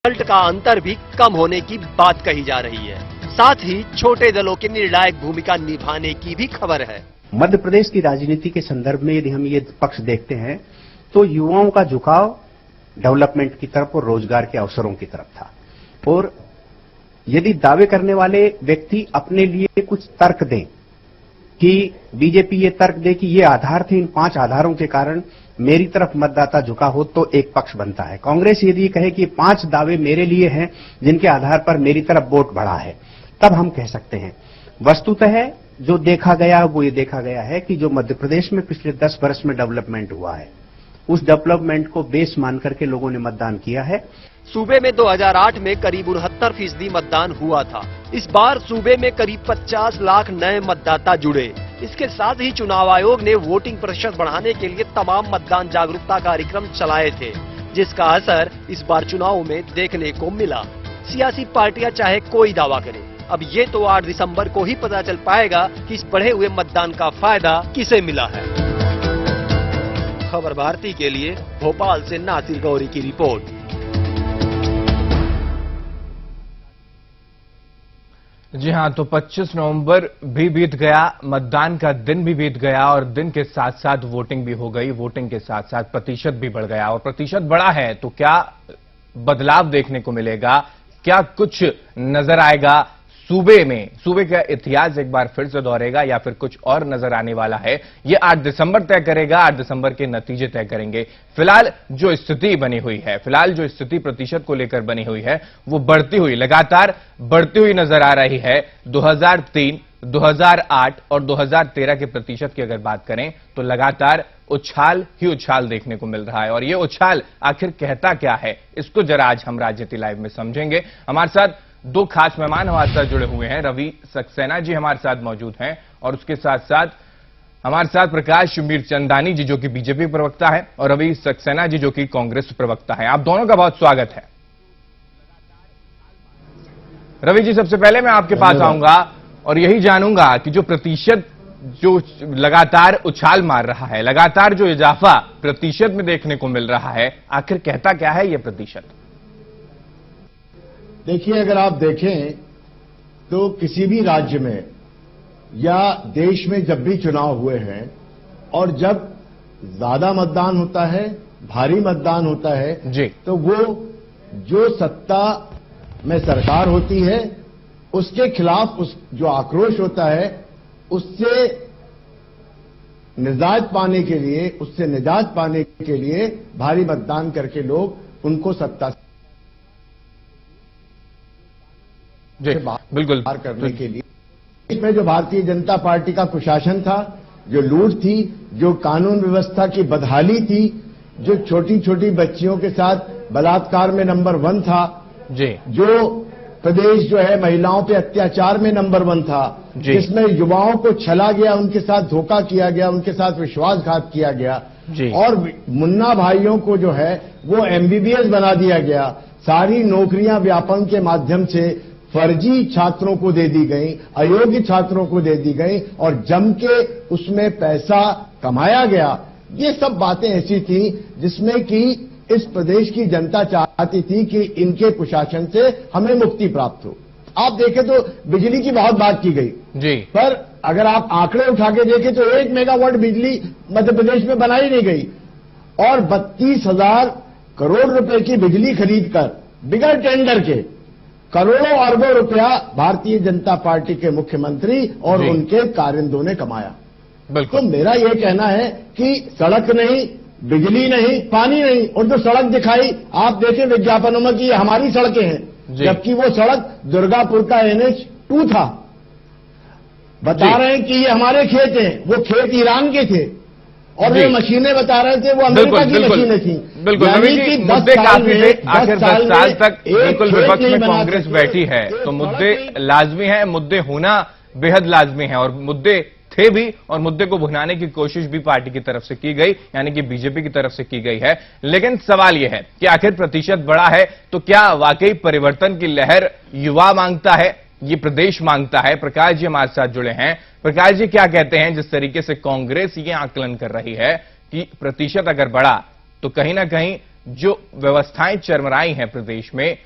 Result का अंतर भी कम होने की बात कही जा रही है। साथ ही छोटे दलों की निर्णायक भूमिका निभाने की भी खबर है। मध्य प्रदेश की राजनीति के संदर्भ में यदि हम ये पक्ष देखते हैं तो युवाओं का झुकाव डेवलपमेंट की तरफ और रोजगार के अवसरों की तरफ था। और यदि दावे करने वाले व्यक्ति अपने लिए कुछ तर्क दें कि बीजेपी ये तर्क दे कि ये आधार थे, इन 5 आधारों के कारण मेरी तरफ मतदाता झुका हो, तो एक पक्ष बनता है। कांग्रेस यदि कहे कि 5 दावे मेरे लिए हैं जिनके आधार पर मेरी तरफ वोट बढ़ा है, तब हम कह सकते हैं। वस्तुतः जो देखा गया वो ये देखा गया है कि जो मध्य प्रदेश में पिछले 10 वर्ष में डेवलपमेंट हुआ है, उस डेवलपमेंट को बेस मान करके लोगों ने मतदान किया है। सूबे में 2008 में करीब 69% मतदान हुआ था। इस बार सूबे में करीब 50 लाख नए मतदाता जुड़े। इसके साथ ही चुनाव आयोग ने वोटिंग प्रतिशत बढ़ाने के लिए तमाम मतदान जागरूकता कार्यक्रम चलाए थे, जिसका असर इस बार चुनाव में देखने को मिला। सियासी पार्टियां चाहे कोई दावा करें, अब ये तो 8 दिसंबर को ही पता चल पाएगा कि इस बढ़े हुए मतदान का फायदा किसे मिला है। खबर भारती के लिए भोपाल से नासिर गौरी की रिपोर्ट। जी हां, तो 25 नवंबर भी बीत गया, मतदान का दिन भी बीत गया और दिन के साथ साथ वोटिंग भी हो गई। वोटिंग के साथ साथ प्रतिशत भी बढ़ गया और प्रतिशत बढ़ा है तो क्या बदलाव देखने को मिलेगा, क्या कुछ नजर आएगा सूबे में? सूबे का इतिहास एक बार फिर से दोहरेगा या फिर कुछ और नजर आने वाला है, ये 8 दिसंबर तय करेगा। 8 दिसंबर के नतीजे तय करेंगे। फिलहाल जो स्थिति बनी हुई है, फिलहाल जो स्थिति प्रतिशत को लेकर बनी हुई है, वो बढ़ती हुई, लगातार बढ़ती हुई नजर आ रही है। 2003, 2008 और 2013 के प्रतिशत की अगर बात करें तो लगातार उछाल ही उछाल देखने को मिल रहा है। और ये उछाल आखिर कहता क्या है, इसको जरा आज हम राजनीति लाइव में समझेंगे। हमारे साथ 2 खास मेहमान हमारे साथ जुड़े हुए हैं। रवि सक्सेना जी हमारे साथ मौजूद हैं और उसके साथ साथ हमारे साथ प्रकाश मीरचंदानी जी जो कि बीजेपी प्रवक्ता है और रवि सक्सेना जी जो कि कांग्रेस प्रवक्ता है। आप दोनों का बहुत स्वागत है। रवि जी, सबसे पहले मैं आपके पास आऊंगा और यही जानूंगा कि जो प्रतिशत जो लगातार उछाल मार रहा है, लगातार जो इजाफा प्रतिशत में देखने को मिल रहा है, आखिर कहता क्या है ये प्रतिशत? देखिए, अगर आप देखें तो किसी भी राज्य में या देश में जब भी चुनाव हुए हैं और जब ज्यादा मतदान होता है, भारी मतदान होता है जी, तो वो जो सत्ता में सरकार होती है उसके खिलाफ उस जो आक्रोश होता है उससे निजात पाने के लिए, उससे निजात पाने के लिए भारी मतदान करके लोग उनको सत्ता जी बिल्कुल बाहर करने के लिए। इसमें जो भारतीय जनता पार्टी का कुशासन था, जो लूट थी, जो कानून व्यवस्था की बदहाली थी, जो छोटी छोटी बच्चियों के साथ बलात्कार में नंबर 1 था जी, जो प्रदेश जो है महिलाओं पे अत्याचार में नंबर 1 था, जिसमें युवाओं को छला गया, उनके साथ धोखा किया गया, उनके साथ विश्वासघात किया गया जी, और मुन्ना भाइयों को जो है वो एमबीबीएस बना दिया गया। सारी नौकरियां व्यापम के माध्यम से फर्जी छात्रों को दे दी गई, अयोग्य छात्रों को दे दी गई और जम के उसमें पैसा कमाया गया। ये सब बातें ऐसी थी जिसमें कि इस प्रदेश की जनता चाहती थी कि इनके कुशासन से हमें मुक्ति प्राप्त हो। आप देखें तो बिजली की बहुत बात की गई जी, पर अगर आप आंकड़े उठा के देखें तो 1 मेगावाट बिजली मध्य प्रदेश में बनाई नहीं गई और 32,000 करोड़ रुपए की बिजली खरीदकर बिगैर टेंडर के करोड़ों अरबों रुपया भारतीय जनता पार्टी के मुख्यमंत्री और उनके कारिंदों ने कमाया। तो मेरा यह कहना है कि सड़क नहीं, बिजली नहीं, पानी नहीं, और जो सड़क दिखाई आप देखें विज्ञापनों में कि ये हमारी सड़कें हैं, जबकि वो सड़क दुर्गापुर का NH2 था। बता रहे हैं कि ये हमारे खेत हैं, वो खेत ईरान के थे और वे मशीनें बता रहे थे वो अमेरिका की मशीनें थी। बिल्कुल, मुद्दे काफी थे। आखिर 10 साल तक बिल्कुल विपक्ष में कांग्रेस बैठी है तो मुद्दे लाजमी है, मुद्दे होना बेहद लाजमी है और मुद्दे थे भी और मुद्दे को भुनाने की कोशिश भी पार्टी की तरफ से की गई, यानी कि बीजेपी की तरफ से की गई है। लेकिन सवाल यह है कि आखिर प्रतिशत बढ़ा है तो क्या वाकई परिवर्तन की लहर युवा मांगता है, ये प्रदेश मांगता है? प्रकाश जी हमारे साथ जुड़े हैं। प्रकाश जी, क्या कहते हैं जिस तरीके से कांग्रेस ये आकलन कर रही है कि प्रतिशत अगर बढ़ा तो कहीं ना कहीं जो व्यवस्थाएं चरमराई हैं प्रदेश में